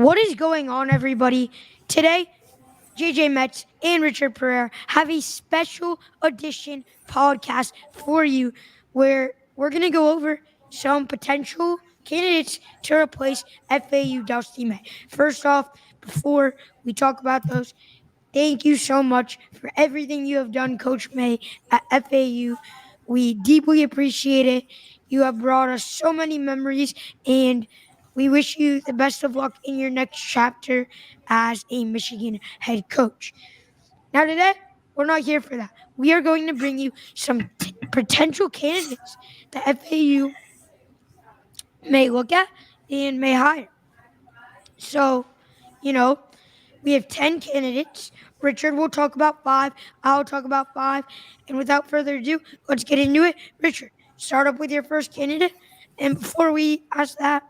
What is going on, everybody? Today, JJ Metz and Richard Pereira have a special edition podcast for you where we're going to go over some potential candidates to replace FAU Dusty May. First off, before we talk about those, thank you so much for everything you have done, Coach May, at FAU. We deeply appreciate it. You have brought us so many memories, and we wish you the best of luck in your next chapter as a Michigan head coach. Now, today, we're not here for that. We are going to bring you some potential candidates that FAU may look at and may hire. So, you know, we have 10 candidates. Richard will talk about 5. I'll talk about 5. And without further ado, let's get into it. Richard, start up with your first candidate. And before we ask that,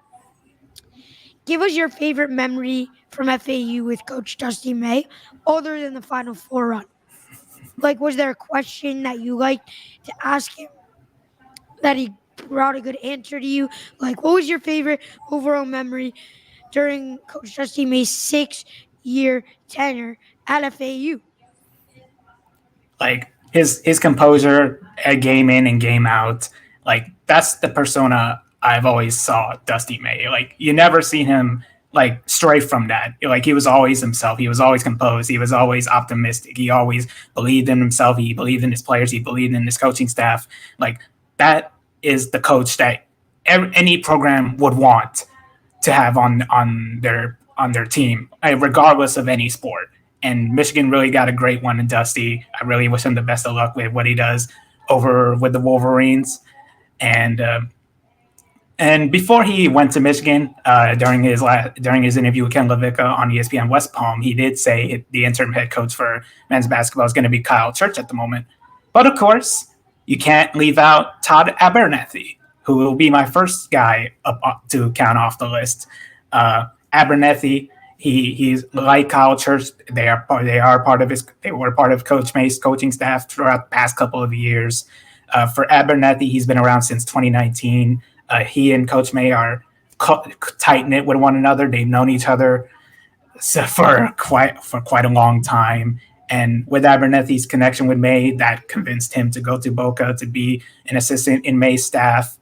give us your favorite memory from FAU with Coach Dusty May, other than the Final Four run. Like, was there a question that you liked to ask him that he brought a good answer to you? Like, what was your favorite overall memory during Coach Dusty May's 6-year tenure at FAU? Like his composure at game in and game out, like that's the persona I've always saw Dusty May. Like you never see him like stray from that. Like he was always himself. He was always composed. He was always optimistic. He always believed in himself. He believed in his players. He believed in his coaching staff. Like that is the coach that any program would want to have on their team, regardless of any sport. And Michigan really got a great one in Dusty. I really wish him the best of luck with what he does over with the Wolverines. And before he went to Michigan, during his interview with Ken Levica on ESPN West Palm, he did say the interim head coach for men's basketball is going to be Kyle Church at the moment. But of course, you can't leave out Todd Abernethy, who will be my first guy up to count off the list. Abernethy, he's like Kyle Church. They were part of Coach May's coaching staff throughout the past couple of years. For Abernethy, he's been around since 2019. He and Coach May are tight knit with one another. They've known each other for quite a long time. And with Abernethy's connection with May, that convinced him to go to Boca to be an assistant in May's staff.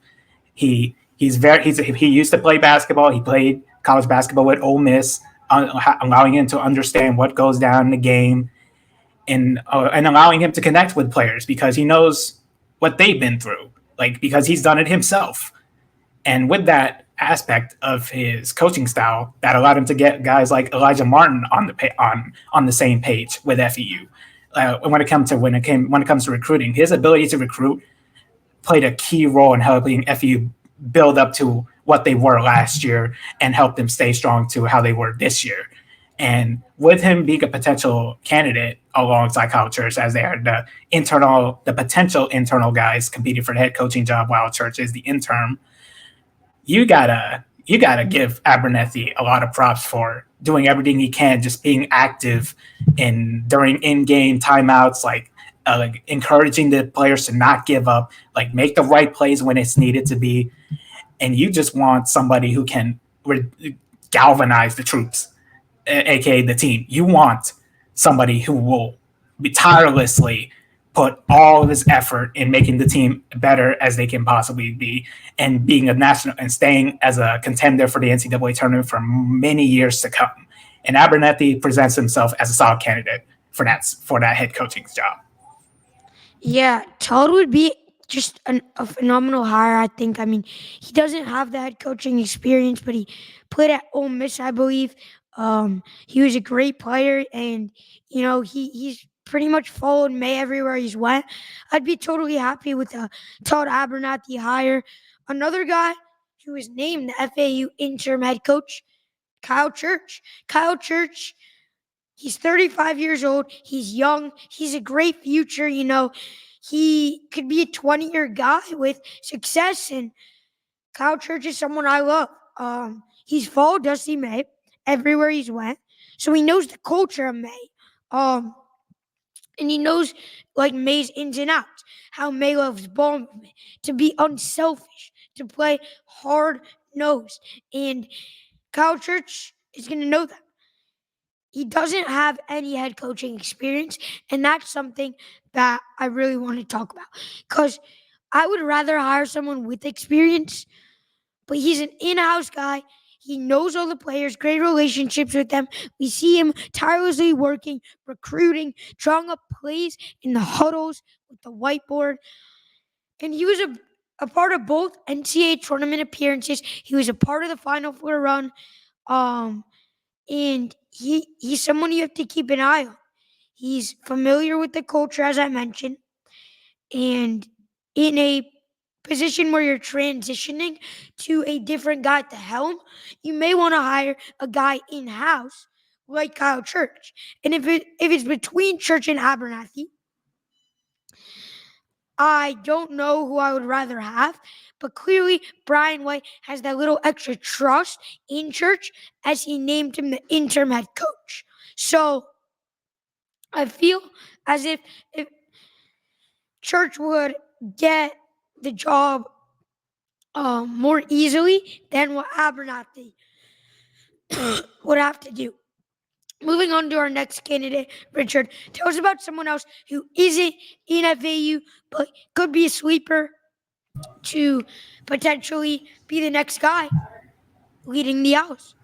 He used to play basketball. He played college basketball with Ole Miss, allowing him to understand what goes down in the game, and allowing him to connect with players because he knows what they've been through, like because he's done it himself. And with that aspect of his coaching style, that allowed him to get guys like Elijah Martin on the same page with FEU. When it comes to recruiting, his ability to recruit played a key role in helping FEU build up to what they were last year and help them stay strong to how they were this year. And with him being a potential candidate alongside Kyle Church, as they are the potential internal guys competing for the head coaching job while Church is the interim, you gotta give Abernethy a lot of props for doing everything he can, just being active during in-game timeouts, like encouraging the players to not give up, like make the right plays when it's needed to be. And you just want somebody who can galvanize the troops, aka the team. You want somebody who will be tirelessly put all of his effort in making the team better as they can possibly be, and being a national and staying as a contender for the NCAA tournament for many years to come. And Abernethy presents himself as a solid candidate for that head coaching job. Yeah, Todd would be just a phenomenal hire, I think. I mean, he doesn't have the head coaching experience, but he played at Ole Miss, I believe. He was a great player, and he's pretty much followed May everywhere he's went. I'd be totally happy with the Todd Abernathy hire. Another guy who was named the FAU interim head coach, Kyle Church. Kyle Church, he's 35 years old. He's young. He's a great future. He could be a 20-year guy with success, and Kyle Church is someone I love. He's followed Dusty May everywhere he's went, so he knows the culture of May. And he knows like May's ins and outs, how May loves ball movement, to be unselfish, to play hard nosed. And Kyle Church is going to know that. He doesn't have any head coaching experience, and that's something that I really want to talk about. Because I would rather hire someone with experience, but he's an in-house guy. He knows all the players, great relationships with them. We see him tirelessly working, recruiting, drawing up plays in the huddles with the whiteboard. And he was a part of both NCAA tournament appearances. He was a part of the Final Four run. Um, and he's someone you have to keep an eye on. He's familiar with the culture, as I mentioned, and in a position where you're transitioning to a different guy at the helm, you may want to hire a guy in house like Kyle Church. And if it's between Church and Abernathy, I don't know who I would rather have, but clearly Brian White has that little extra trust in Church as he named him the interim head coach. So I feel as if Church would get the job more easily than what Abernathy would have to do. Moving on to our next candidate, Richard, tell us about someone else who isn't in FAU but could be a sleeper to potentially be the next guy leading the Owls.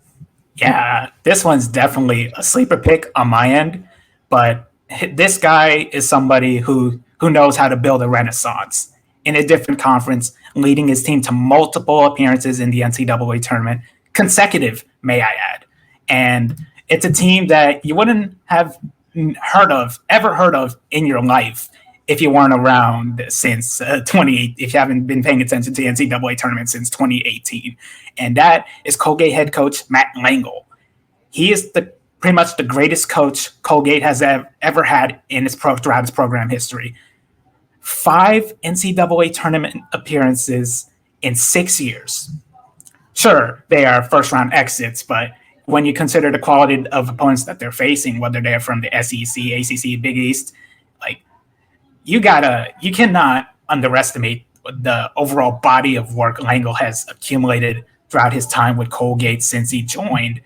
Yeah, this one's definitely a sleeper pick on my end, but this guy is somebody who knows how to build a renaissance in a different conference, leading his team to multiple appearances in the NCAA tournament, consecutive, may I add. And it's a team that you wouldn't have ever heard of in your life if you weren't around since 20, if you haven't been paying attention to the NCAA tournament since 2018. And that is Colgate head coach Matt Langel. He is pretty much the greatest coach Colgate has ever had in throughout its program history. 5 NCAA tournament appearances in 6 years. Sure, they are first round exits, but when you consider the quality of opponents that they're facing, whether they're from the SEC, ACC, Big East, like you cannot underestimate the overall body of work Langel has accumulated throughout his time with Colgate since he joined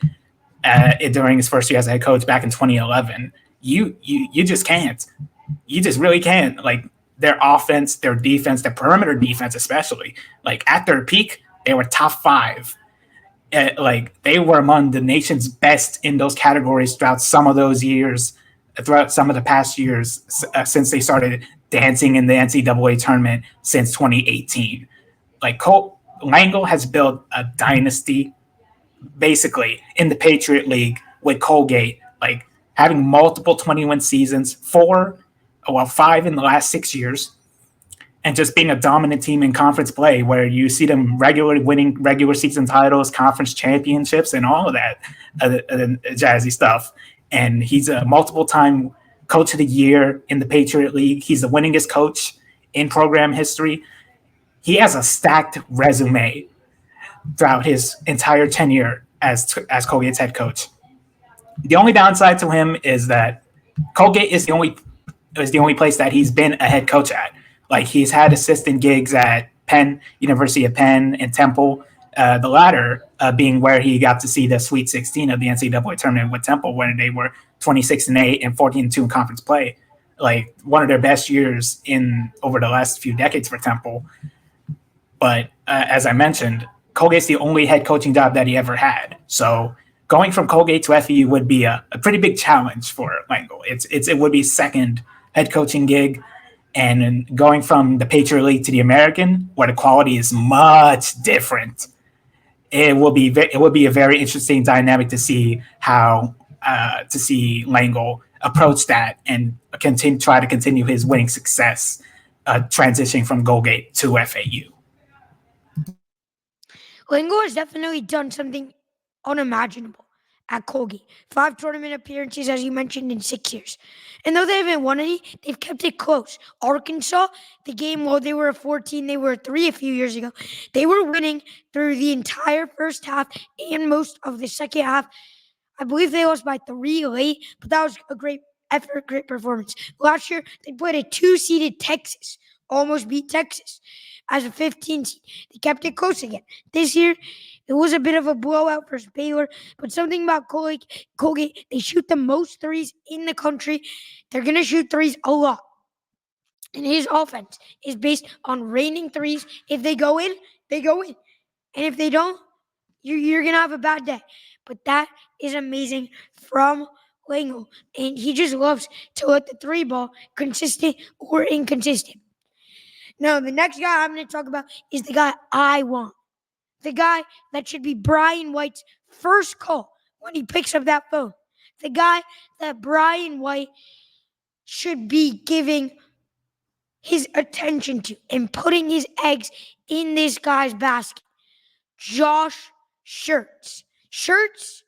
during his first year as a head coach back in 2011. You just can't. You just really can't. Like their offense, their defense, their perimeter defense, especially. Like at their peak, they were top 5. Like they were among the nation's best in those categories throughout some of those years, throughout some of the past years since they started dancing in the NCAA tournament since 2018. Like Langel has built a dynasty basically in the Patriot League with Colgate, like having multiple 20-win seasons, 5 in the last 6 years, and just being a dominant team in conference play where you see them regularly winning regular season titles, conference championships, and all of that jazzy stuff. And he's a multiple-time coach of the year in the Patriot League. He's the winningest coach in program history. He has a stacked resume throughout his entire tenure as Colgate's head coach. The only downside to him is that Colgate is the only place that he's been a head coach at. Like he's had assistant gigs at Penn, University of Penn, and Temple. The latter being where he got to see the Sweet 16 of the NCAA tournament with Temple when they were 26-8 and 14-2 in conference play. Like one of their best years in over the last few decades for Temple. But as I mentioned, Colgate's the only head coaching job that he ever had. So going from Colgate to FEU would be a pretty big challenge for Langel. It would be second head coaching gig. And going from the Patriot League to the American, where the quality is much different, it will be a very interesting dynamic to see how Langel approach that and try to continue his winning success, transitioning from Colgate to FAU. Langel has definitely done something unimaginable at Colgate. 5 tournament appearances, as you mentioned, in 6 years. And though they haven't won any, they've kept it close. Arkansas, the game while they were a 14, they were a 3 a few years ago. They were winning through the entire first half and most of the second half. I believe they lost by 3 late, but that was a great effort, great performance. Last year, they played a 2-seeded Texas, almost beat Texas as a 15 seed. They kept it close again. This year, It was a bit of a blowout for Baylor, but something about Colgate, they shoot the most threes in the country. They're going to shoot threes a lot. And his offense is based on raining threes. If they go in, they go in. And if they don't, you're going to have a bad day. But that is amazing from Langle. And he just loves to let the three ball consistent or inconsistent. Now, the next guy I'm going to talk about is the guy I want. The guy that should be Brian White's first call when he picks up that phone. The guy that Brian White should be giving his attention to and putting his eggs in this guy's basket. Josh Schertz. Schertz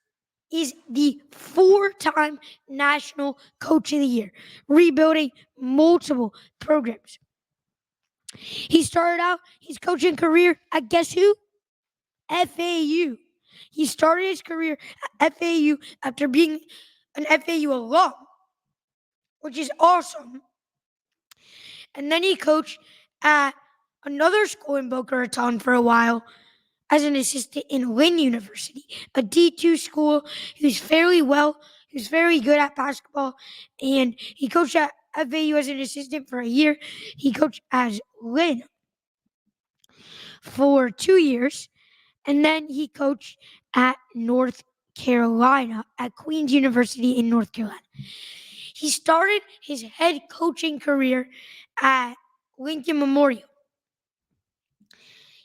is the 4-time National Coach of the Year, rebuilding multiple programs. He started out his coaching career at guess who? FAU. He started his career at FAU after being an FAU alum, which is awesome. And then he coached at another school in Boca Raton for a while as an assistant in Lynn University, a D2 school who's very good at basketball. And he coached at FAU as an assistant for a year. He coached as Lynn for 2 years. And then he coached at North Carolina, at Queen's University in North Carolina. He started his head coaching career at Lincoln Memorial.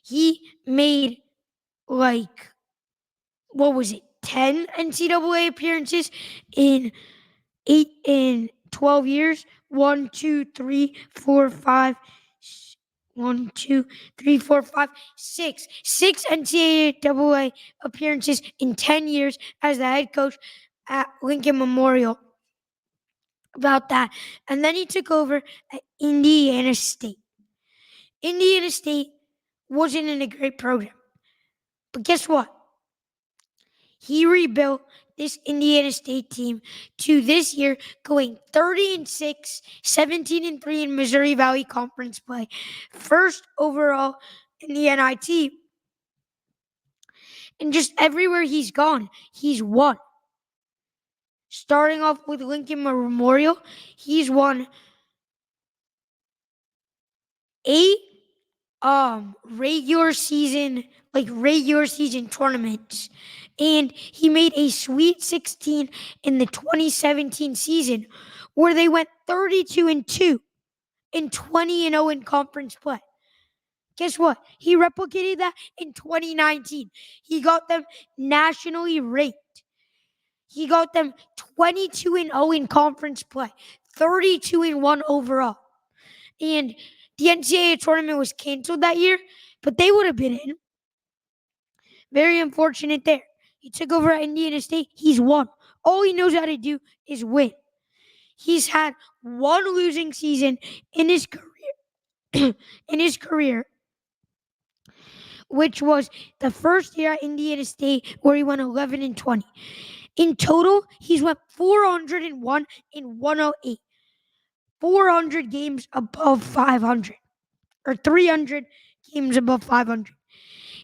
He made 10 NCAA appearances in 12 years. 1, 2, 3, 4, 5, 1, 2, 3, 4, 5, 6. 6 NCAA appearances in 10 years as the head coach at Lincoln Memorial. About that. And then he took over at Indiana State. Indiana State wasn't in a great program. But guess what? He rebuilt this Indiana State team to this year going 30-6, 17-3 in Missouri Valley Conference play. First overall in the NIT. And just everywhere he's gone, he's won. Starting off with Lincoln Memorial, he's won 8 regular season tournaments. And he made a Sweet 16 in the 2017 season where they went 32-2 and 20-0 in conference play. Guess what? He replicated that in 2019. He got them nationally ranked. He got them 22-0 in conference play, 32-1 overall. And the NCAA tournament was canceled that year, but they would have been in. Very unfortunate there. He took over at Indiana State. He's won. All he knows how to do is win. He's had one losing season in his career, which was the first year at Indiana State where he went 11-20. In total, he's went 401 and 108. 400 games above 500. Or 300 games above 500.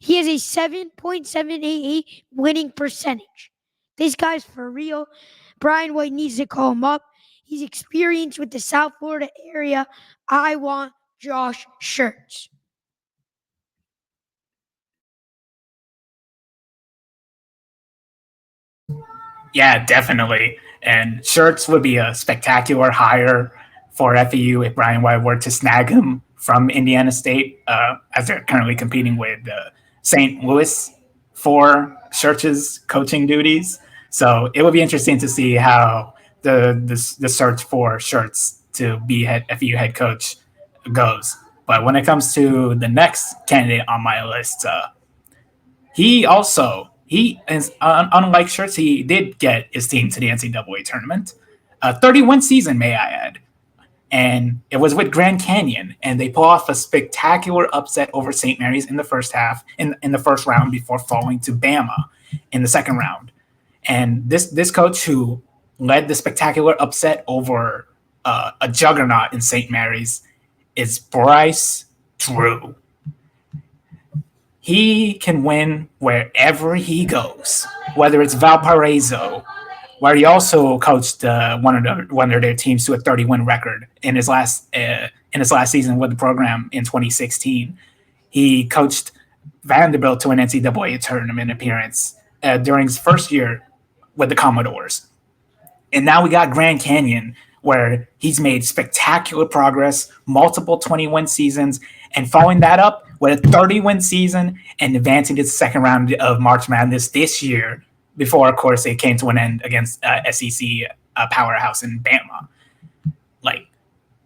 He has a 7.788 winning percentage. This guy's for real. Brian White needs to call him up. He's experienced with the South Florida area. I want Josh Schertz. Yeah, definitely. And Schertz would be a spectacular hire for FEU if Brian White were to snag him from Indiana State, as they're currently competing with St. Louis for Schertz's coaching duties. So it would be interesting to see how the search for Schertz to be FEU head coach goes. But when it comes to the next candidate on my list, he is unlike Schertz, he did get his team to the NCAA tournament. 31 season, may I add. And it was with Grand Canyon, and they pull off a spectacular upset over St. Mary's in the first round before falling to Bama in the second round. And this coach who led the spectacular upset over a juggernaut in St. Mary's is Bryce Drew. He can win wherever he goes, whether it's Valparaiso, where he also coached one of their teams to a 30-win record in his last season with the program in 2016. He coached Vanderbilt to an NCAA tournament appearance during his first year with the Commodores. And now we got Grand Canyon, where he's made spectacular progress, multiple 20-win seasons, and following that up with a 30-win season and advancing to the second round of March Madness this year, before, of course, it came to an end against SEC powerhouse in Bama. Like,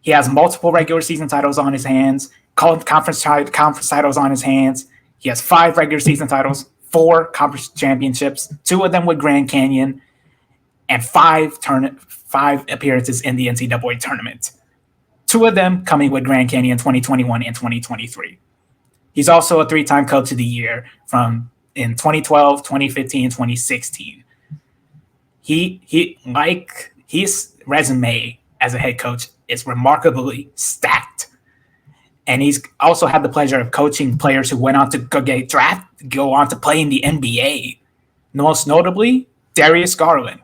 he has multiple regular season titles on his hands, conference titles on his hands. He has 5 regular season titles, 4 conference championships, 2 of them with Grand Canyon, and 5 appearances in the NCAA tournament. 2 of them coming with Grand Canyon 2021 and 2023. He's also a 3-time Coach of the Year from in 2012, 2015, 2016. His resume as a head coach is remarkably stacked. And he's also had the pleasure of coaching players who went on to go on to play in the NBA. Most notably, Darius Garland,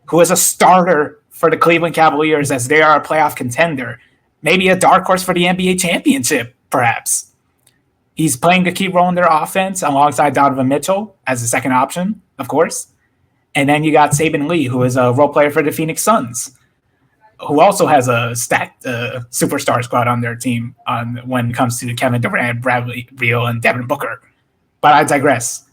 who is a starter for the Cleveland Cavaliers as they are a playoff contender, maybe a dark horse for the NBA championship, perhaps. He's playing a key role in their offense alongside Donovan Mitchell as the second option, of course. And then you got Saben Lee, who is a role player for the Phoenix Suns, who also has a stacked superstar squad on their team when it comes to Kevin Durant, Bradley Beal, and Devin Booker. But I digress.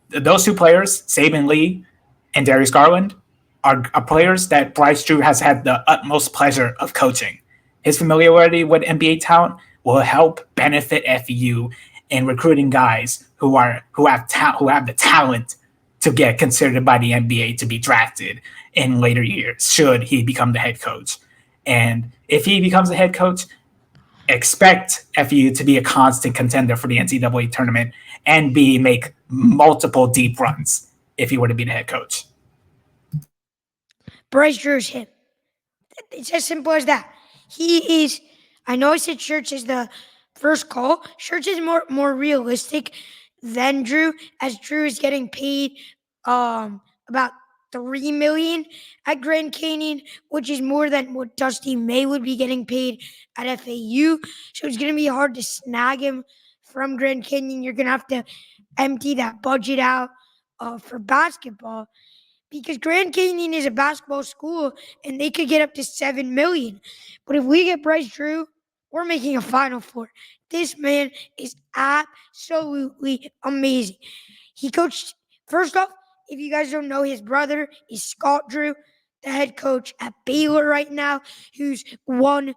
Those 2 players, Saben Lee and Darius Garland, are players that Bryce Drew has had the utmost pleasure of coaching. His familiarity with NBA talent will help benefit FEU in recruiting guys who have the talent to get considered by the NBA to be drafted in later years, should he become the head coach. And if he becomes a head coach, expect FEU to be a constant contender for the NCAA tournament and make multiple deep runs if he were to be the head coach. Bryce Drew's him. It's as simple as that. He is. I know I said Church is the first call. Church is more realistic than Drew, as Drew is getting paid about $3 million at Grand Canyon, which is more than what Dusty May would be getting paid at FAU. So it's going to be hard to snag him from Grand Canyon. You're going to have to empty that budget out for basketball, because Grand Canyon is a basketball school and they could get up to $7 million. But if we get Bryce Drew, we're making a Final Four. This man is absolutely amazing. He coached, first off, if you guys don't know, his brother is Scott Drew, the head coach at Baylor right now, who's won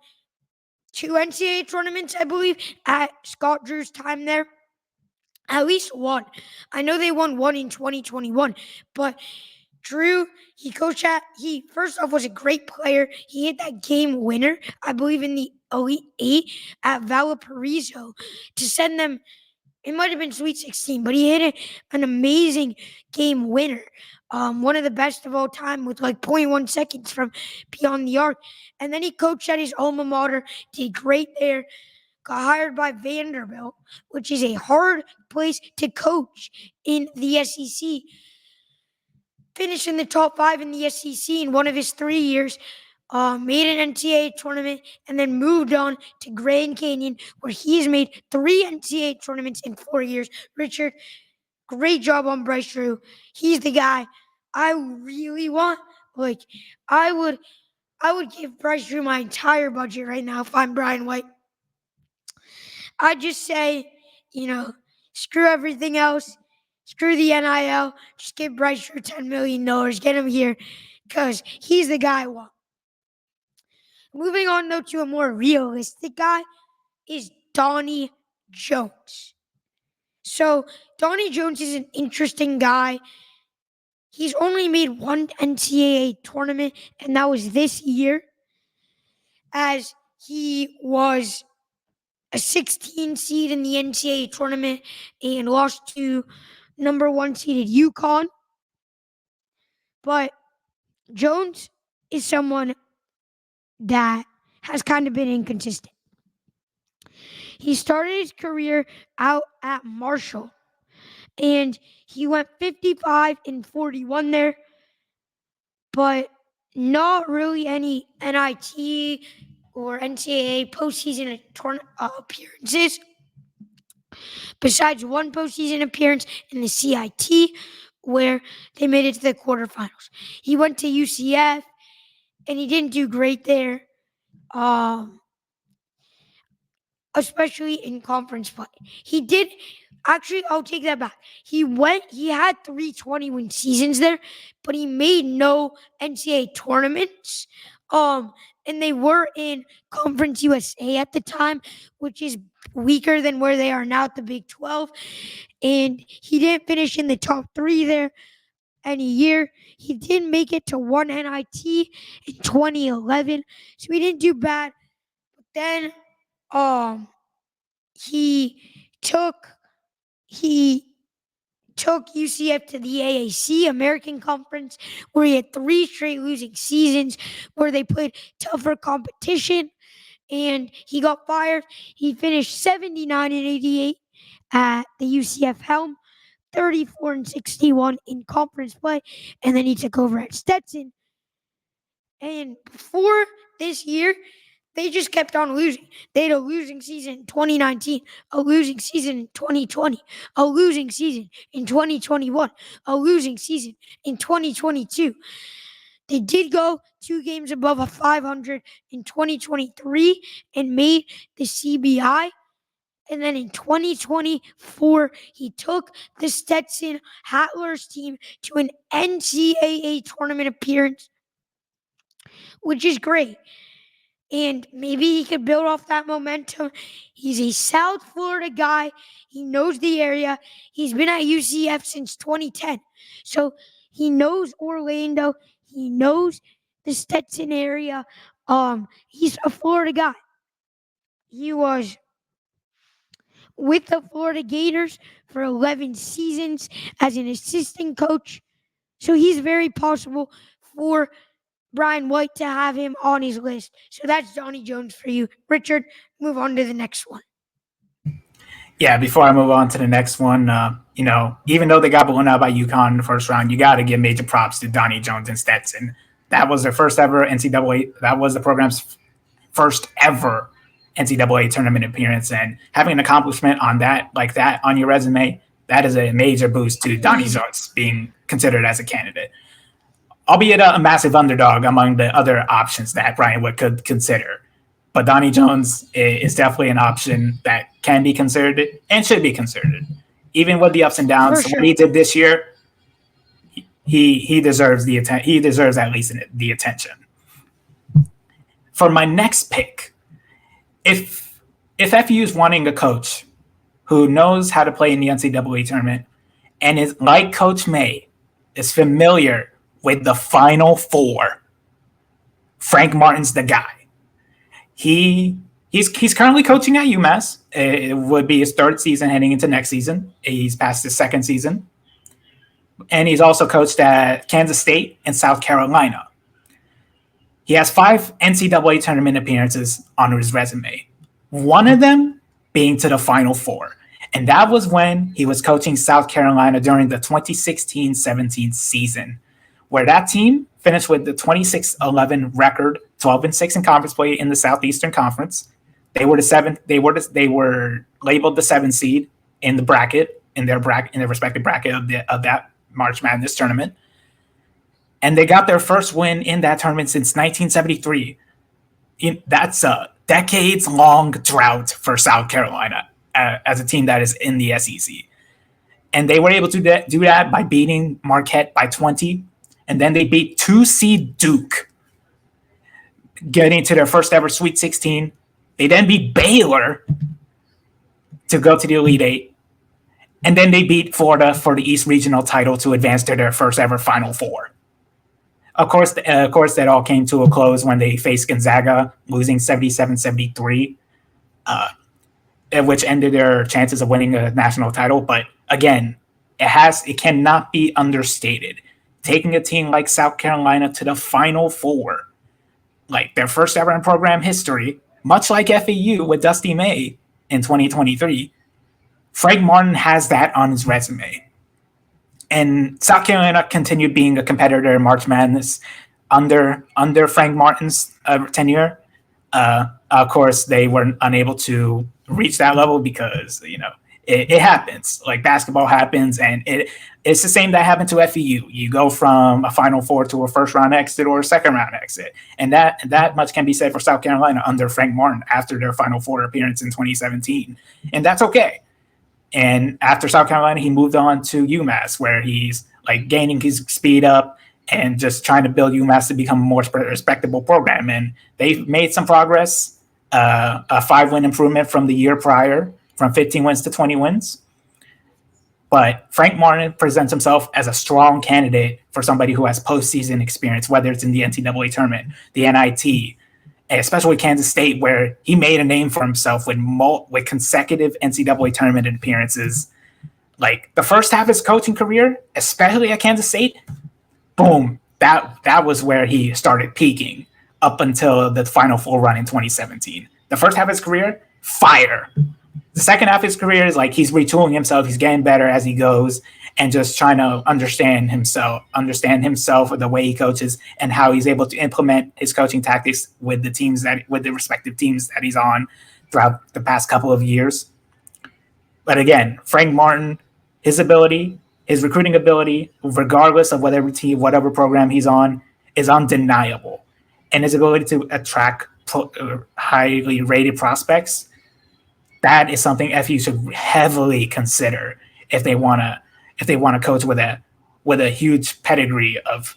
2 NCAA tournaments, I believe, at Scott Drew's time there. At least 1. I know they won 1 in 2021, but Drew, he first off was a great player. He hit that game winner, I believe, in the Elite 8 at Valparaiso to send them. It might have been Sweet 16, but he hit an amazing game winner. One of the best of all time with like 0.1 seconds from beyond the arc. And then he coached at his alma mater, did great there, got hired by Vanderbilt, which is a hard place to coach in the SEC. Finished in the top 5 in the SEC in one of his 3 years, made an NCAA tournament, and then moved on to Grand Canyon, where he's made 3 NCAA tournaments in 4 years. Richard, great job on Bryce Drew. He's the guy I really want. Like, I would give Bryce Drew my entire budget right now if I'm Brian White. I'd just say, screw everything else. Screw the NIL. Just give Bryce Drew $10 million. Get him here because he's the guy I want. Moving on, though, to a more realistic guy is Donnie Jones. So Donnie Jones is an interesting guy. He's only made 1 NCAA tournament, and that was this year, as he was a 16 seed in the NCAA tournament and lost to number 1 seeded UConn. But Jones is someone that has kind of been inconsistent. He started his career out at Marshall, and he went 55-41 there, but not really any NIT or NCAA postseason appearances, besides one postseason appearance in the CIT where they made it to the quarterfinals. He went to UCF, and he didn't do great there, especially in conference play. He did. Actually, I'll take that back. He had 320-win seasons there, but he made no NCAA tournaments. And they were in Conference USA at the time, which is weaker than where they are now at the Big 12. And he didn't finish in the top 3 there any year. He did make it to one NIT in 2011, so he didn't do bad. But then, he took UCF to the AAC, American Conference, where he had 3 straight losing seasons, where they played tougher competition, and he got fired. He finished 79-88 at the UCF helm, 34-61 in conference play, and then he took over at Stetson. And before this year, they just kept on losing. They had a losing season in 2019, a losing season in 2020, a losing season in 2021, a losing season in 2022. They did go 2 games above a 500 in 2023 and made the CBI. And then in 2024, he took the Stetson Hattlers team to an NCAA tournament appearance, which is great. And maybe he could build off that momentum. He's a South Florida guy. He knows the area. He's been at UCF since 2010. So he knows Orlando. He knows the Stetson area. He's a Florida guy. He was with the Florida Gators for 11 seasons as an assistant coach. So he's very possible for Brian White to have him on his list. So that's Johnny Jones for you. Richard, move on to the next one. Yeah, before I move on to the next one, even though they got blown out by UConn in the first round, you got to give major props to Donnie Jones and Stetson. That was their first ever NCAA. That was the program's first ever NCAA tournament appearance, and having an accomplishment on that, like that, on your resume, that is a major boost to Donnie Jones being considered as a candidate. Albeit a massive underdog among the other options that Brian Wood could consider. But Donnie Jones is definitely an option that can be considered and should be considered. Even with the ups and downs, what he did this year, he deserves the he deserves at least the attention. For my next pick, if FU is wanting a coach who knows how to play in the NCAA tournament and is like Coach May, is familiar with the Final Four, Frank Martin's the guy. He's currently coaching at UMass. It would be his 3rd season heading into next season. He's past his 2nd season. And he's also coached at Kansas State and South Carolina. He has 5 NCAA tournament appearances on his resume, one of them being to the Final Four. And that was when he was coaching South Carolina during the 2016-17 season, where that team finished with the 26-11 record, 12-6 in conference play in the Southeastern Conference. They were the 7th. They were labeled the 7th seed in the bracket, in their respective bracket of that March Madness tournament. And they got their first win in that tournament since 1973. That's a decades-long drought for South Carolina as a team that is in the SEC. And they were able to do that by beating Marquette by 20. And then they beat 2-seed Duke, getting to their first ever Sweet 16. They then beat Baylor to go to the Elite Eight. And then they beat Florida for the East Regional title to advance to their first ever Final Four. Of course, that all came to a close when they faced Gonzaga, losing 77-73, which ended their chances of winning a national title. But again, it cannot be understated. Taking a team like South Carolina to the Final Four, like their first ever in program history, much like FAU with Dusty May, in 2023, Frank Martin has that on his resume. And South Carolina continued being a competitor in March Madness under Frank Martin's tenure. Of course, they were unable to reach that level because it happens. Like basketball happens, and it's the same that happened to FEU. You go from a Final Four to a first round exit or a second round exit, and that much can be said for South Carolina under Frank Martin after their Final Four appearance in 2017, and that's okay. And after South Carolina, he moved on to UMass, where he's like gaining his speed up and just trying to build UMass to become a more respectable program. And they've made some progress, a 5-win improvement from the year prior, from 15 wins to 20 wins. But Frank Martin presents himself as a strong candidate for somebody who has postseason experience, whether it's in the NCAA tournament, the NIT, especially Kansas State, where he made a name for himself with consecutive NCAA tournament appearances. Like the first half of his coaching career, especially at Kansas State, boom, that was where he started peaking up until the Final Four run in 2017. The first half of his career, fire. The second half of his career is like he's retooling himself, he's getting better as he goes, and just trying to understand himself, the way he coaches, and how he's able to implement his coaching tactics with the respective teams that he's on throughout the past couple of years. But again, Frank Martin, his ability, his recruiting ability, regardless of whatever team, whatever program he's on, is undeniable. And his ability to attract highly rated prospects, that is something FU should heavily consider if they want to coach with a huge pedigree of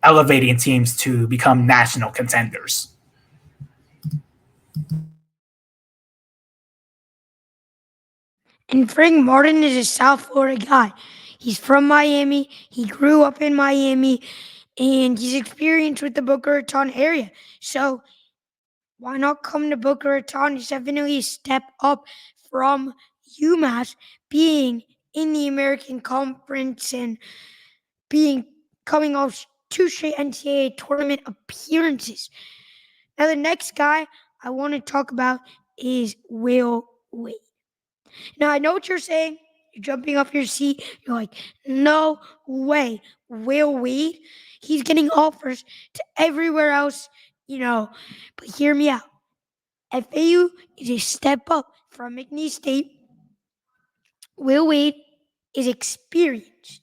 elevating teams to become national contenders. And Frank Martin is a South Florida guy. He's from Miami. He grew up in Miami, and he's experienced with the Boca Raton area. So why not come to Boca Raton? It's definitely a step up from UMass being in the American Conference and coming off 2 straight NCAA tournament appearances. Now, the next guy I want to talk about is Will Wade. Now, I know what you're saying. You're jumping off your seat. You're like, no way. Will Wade? He's getting offers to everywhere else, But hear me out. FAU is a step up from McNeese State. Will Wade is experienced.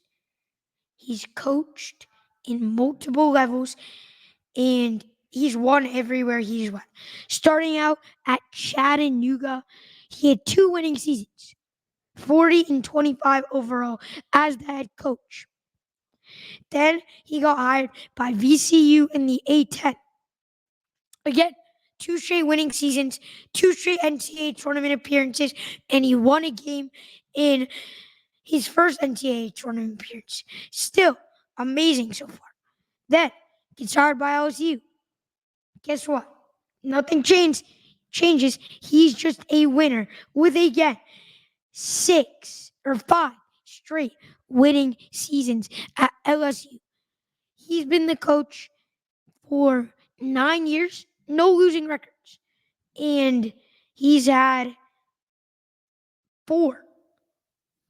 He's coached in multiple levels, and he's won everywhere he's won. Starting out at Chattanooga, he had 2 winning seasons, 40 and 25 overall as the head coach. Then he got hired by VCU in the A-10. Again, 2 straight winning seasons, 2 straight NCAA tournament appearances, and he won a game in his first NCAA tournament appearance. Still amazing so far. Then gets hired by LSU. Guess what? Nothing changes. He's just a winner with, again, 6 or 5 straight winning seasons at LSU. He's been the coach for 9 years, no losing records. And he's had 4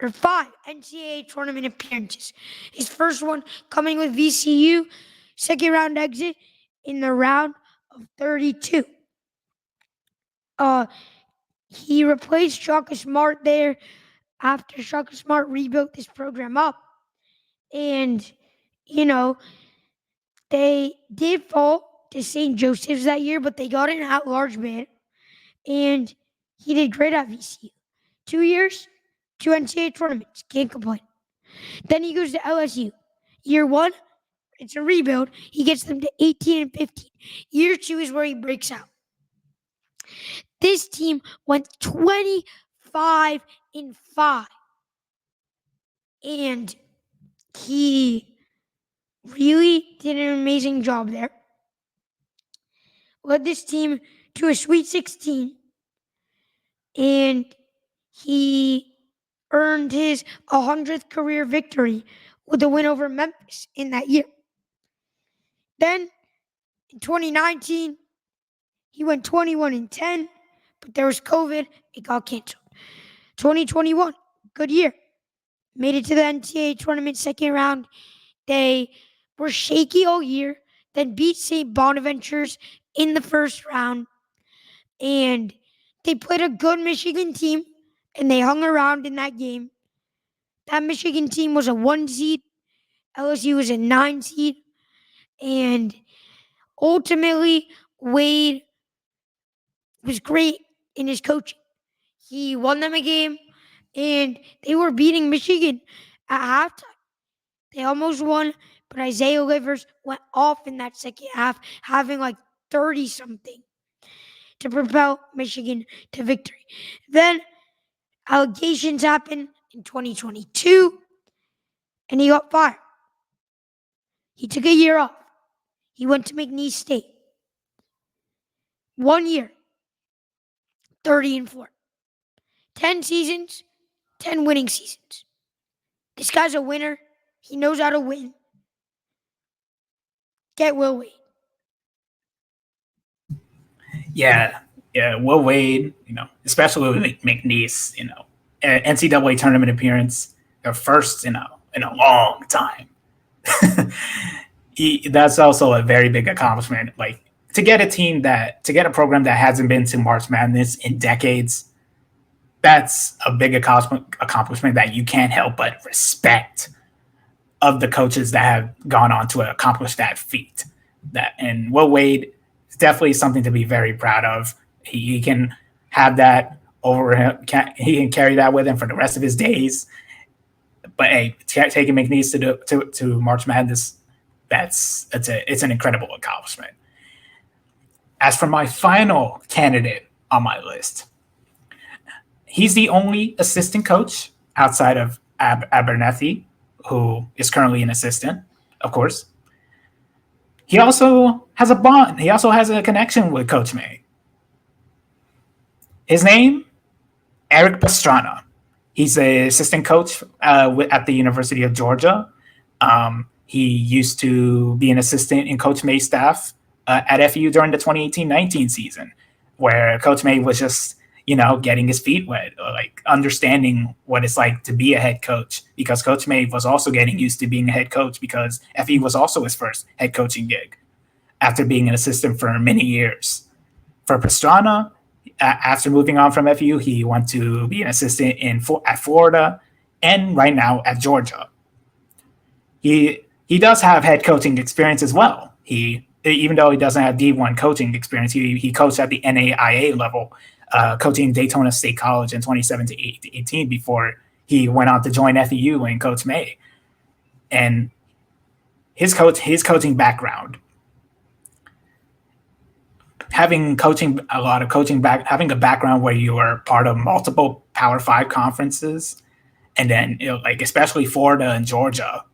or 5 NCAA tournament appearances. His first one coming with VCU, second round exit in the round of 32. He replaced Shaka Smart there after Shaka Smart rebuilt this program up. And, they did fall to St. Joseph's that year, but they got an at-large bid. And he did great at VCU. 2 years, 2 NCAA tournaments. Can't complain. Then he goes to LSU. Year 1, it's a rebuild. He gets them to 18 and 15. Year 2 is where he breaks out. This team went 25 and 5. And he really did an amazing job there. Led this team to a Sweet 16. And he earned his 100th career victory with a win over Memphis in that year. Then, in 2019, he went 21 and 10, but there was COVID. It got canceled. 2021, good year. Made it to the NCAA tournament second round. They were shaky all year, then beat St. Bonaventure's in the first round. And they played a good Michigan team, and they hung around in that game. That Michigan team was a 1 seed. LSU was a 9 seed. And ultimately, Wade was great in his coaching. He won them a game, and they were beating Michigan at halftime. They almost won, but Isaiah Livers went off in that second half, having like 30 something to propel Michigan to victory. Then allegations happened in 2022, and he got fired. He took a year off. He went to McNeese State. 1 year, 30-4. 10 seasons, 10 winning seasons. This guy's a winner. He knows how to win. Get Will Wade. Yeah, Will Wade, especially with McNeese, NCAA tournament appearance, their first in a long time. That's also a very big accomplishment. Like to get a program that hasn't been to March Madness in decades, that's a big accomplishment that you can't help but respect of the coaches that have gone on to accomplish that feat. And Will Wade is definitely something to be very proud of. He can have that over him. He can carry that with him for the rest of his days. But hey, taking McNeese to March Madness, it's an incredible accomplishment. As for my final candidate on my list, he's the only assistant coach outside of Abernethy, who is currently an assistant, of course. He also has a bond. He also has a connection with Coach May. His name, Eric Pastrana. He's an assistant coach at the University of Georgia. He used to be an assistant in Coach May's staff at FU during the 2018-19 season, where Coach May was just, getting his feet wet, or like understanding what it's like to be a head coach, because Coach May was also getting used to being a head coach because FU was also his first head coaching gig after being an assistant for many years. For Pastrana, after moving on from FU, he went to be an assistant at Florida and right now at Georgia. He does have head coaching experience as well. Even though he doesn't have D1 coaching experience, he coached at the NAIA level, coaching Daytona State College in 2017-18 before he went on to join FEU and Coach May. And his coaching background, having a background where you are part of multiple Power 5 conferences, and then especially Florida and Georgia,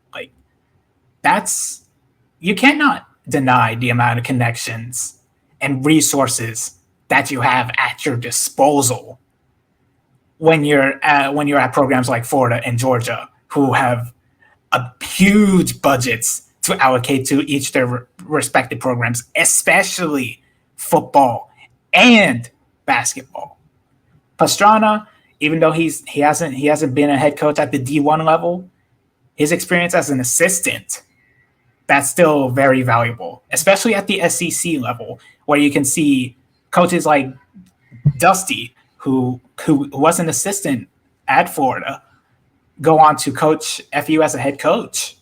you cannot deny the amount of connections and resources that you have at your disposal when you're at programs like Florida and Georgia, who have huge budgets to allocate to each their respective programs, especially football and basketball. Pastrana, even though he hasn't been a head coach at the D1 level, his experience as an assistant, that's still very valuable, especially at the SEC level, where you can see coaches like Dusty, who was an assistant at Florida, go on to coach FU as a head coach.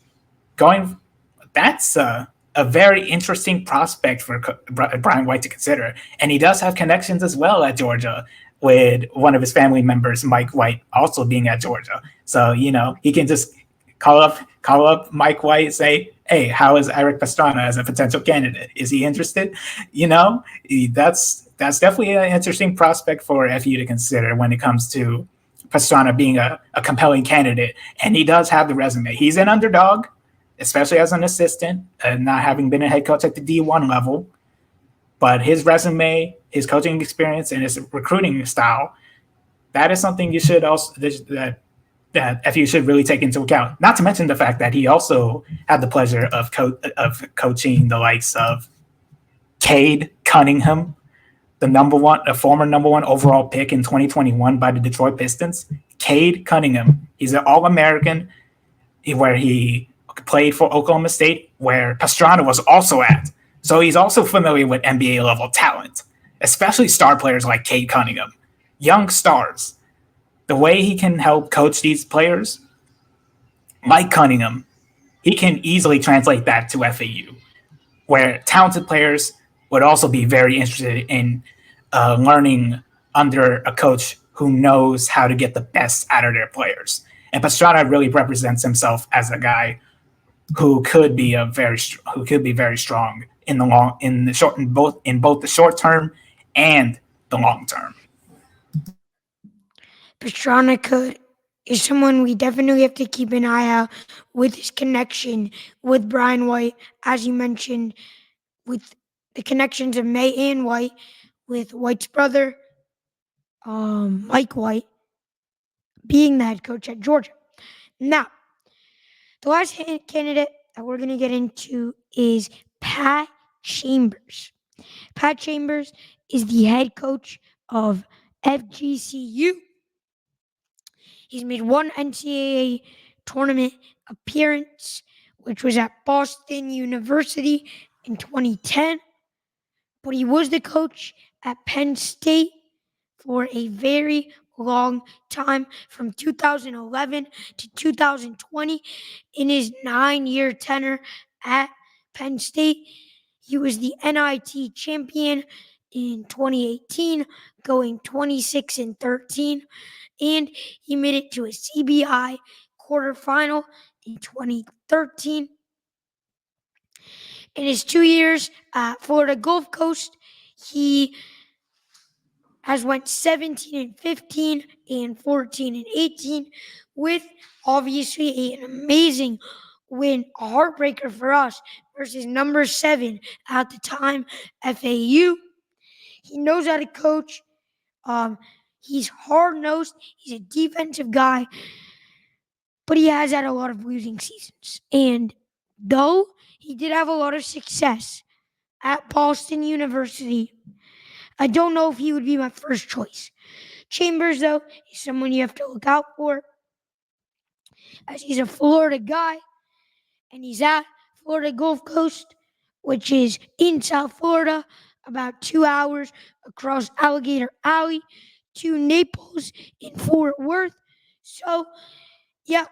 That's a very interesting prospect for Brian White to consider. And he does have connections as well at Georgia, with one of his family members, Mike White, also being at Georgia. So, he can just call up Mike White and say, hey, how is Eric Pastrana as a potential candidate? Is he interested? That's definitely an interesting prospect for FU to consider when it comes to Pastrana being a compelling candidate. And he does have the resume. He's an underdog, especially as an assistant, and not having been a head coach at the D1 level. But his resume, his coaching experience, and his recruiting style, that is something you should also that FU should really take into account. Not to mention the fact that he also had the pleasure of coaching the likes of Cade Cunningham, a former number one overall pick in 2021 by the Detroit Pistons, Cade Cunningham. He's an All-American where he played for Oklahoma State, where Pastrana was also at. So he's also familiar with NBA level talent, especially star players like Cade Cunningham, young stars. The way he can help coach these players, like Cunningham, he can easily translate that to FAU, where talented players would also be very interested in learning under a coach who knows how to get the best out of their players. And Pastrana really represents himself as a guy who could be very strong in both the short term and the long term. Pastrana could is someone we definitely have to keep an eye out with his connection with Brian White, as you mentioned, with the connections of May and White, with White's brother, Mike White, being the head coach at Georgia. Now, the last candidate that we're going to get into is Pat Chambers. Pat Chambers is the head coach of FGCU. He's made one NCAA tournament appearance, which was at Boston University in 2010. But he was the coach at Penn State for a very long time, from 2011 to 2020. In his 9-year tenure at Penn State, he was the NIT champion in 2018, going 26-13, and he made it to a CBI quarterfinal in 2013. In his 2 years at Florida Gulf Coast, he has went 17-15 and 14-18, with obviously an amazing win, a heartbreaker for us, versus number 7 at the time, FAU. He knows how to coach. He's hard-nosed. He's a defensive guy, but he has had a lot of losing seasons. And though he did have a lot of success at Boston University, I don't know if he would be my first choice. Chambers, though, is someone you have to look out for, as he's a Florida guy, and he's at Florida Gulf Coast, which is in South Florida, about 2 hours across Alligator Alley to Naples in Fort Worth. So, yeah.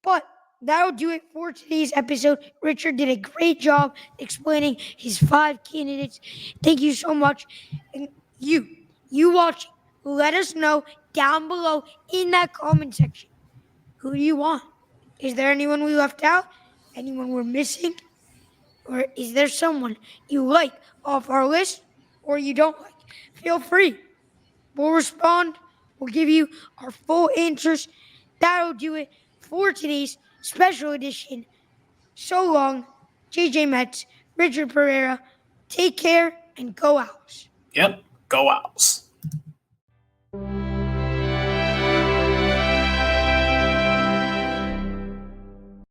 But that'll do it for today's episode. Richard did a great job explaining his 5 candidates. Thank you so much. And you watching, let us know down below in that comment section. Who do you want? Is there anyone we left out? Anyone we're missing? Or is there someone you like off our list or you don't like? Feel free. We'll respond. We'll give you our full answers. That'll do it for today's special edition. So long, JJ Metz, Richard Pereira. Take care and go Owls. Yep, go Owls.